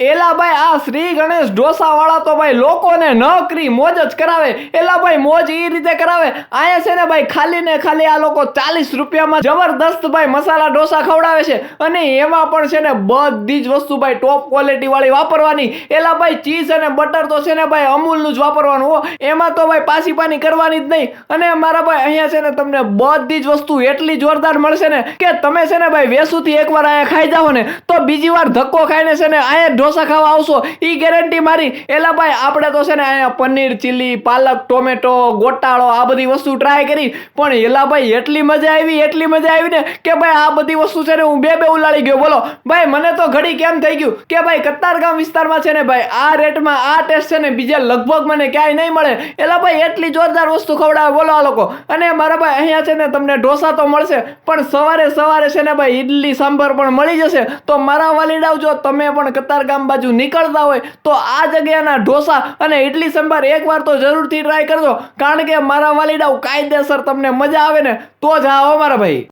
એલા ભાઈ આ શ્રી ગણેશ ઢોસા વાળા તો ભાઈ લોકોને નકરી મોજ જ કરાવે। એલા ભાઈ મોજ એ રીતે કરાવે, અહીંયા છે ને ભાઈ ખાલી ને ખાલી આ લોકો 40 રૂપિયામાં જબરદસ્ત ભાઈ મસાલા ઢોસા ખવડાવે છે, અને એમાં પણ છે ને બધી જ વસ્તુ ભાઈ ટોપ ક્વોલિટી વાળી વાપરવાની। એલા ભાઈ ચીઝ અને બટર તો છે ને ભાઈ અમૂલનું જ વાપરવાનું હો, એમાં તો ભાઈ પાછી પાની કરવાની જ નહીં। અને મારા ભાઈ અહીંયા છે ને તમને બધી જ વસ્તુ એટલી જોરદાર મળશે ને કે તમે છે ને ભાઈ વેસુથી એકવાર અહીંયા ખાઈ જાઓ ને તો બીજી વાર ધક્કો ખાઈને છે ને અહીંયા ઢોસા ખાવા આવશો, ઈ ગેરંટી મારી। એલા ભાઈ આપણે તો છે ને અહીંયા પનીર ચીલી, પાલક, ટોમેટો, ગોટાળો આ બધી વસ્તુ ટ્રાય કરી, પણ એલા ભાઈ એટલી મજા આવી ને કે ભાઈ આ બધી વસ્તુ છે ને હું બે ઉલાળી ગયો। બોલો ભાઈ મને તો ઘડી કેમ થઈ ગયું કે ભાઈ કતારગામ વિસ્તારમાં છે ને ભાઈ આ રેટમાં આ ટેસ્ટ છે ને બીજા લગભગ મને ક્યાંય નહીં મળે। એલા ભાઈ એટલી જોરદાર વસ્તુ ખવડાવે બોલો આ લોકો। અને મારા ભાઈ અહીંયા છે ને તમને ઢોસા તો મળશે, પણ સવારે સવારે છે ને ભાઈ ઇડલી સાંભર પણ મળી જશે। તો મારા વાલીડાઓ જો તમે પણ કતારગામ બાજુ નીકળતા હોય તો આ જગ્યાના ઢોસા અને ઇડલી સંભાર એકવાર તો જરૂરથી ટ્રાય કરજો, કારણ કે મારા વાલીડાઓ કાયદેસર તમને મજા આવે ને તો જ આવો મારા ભાઈ।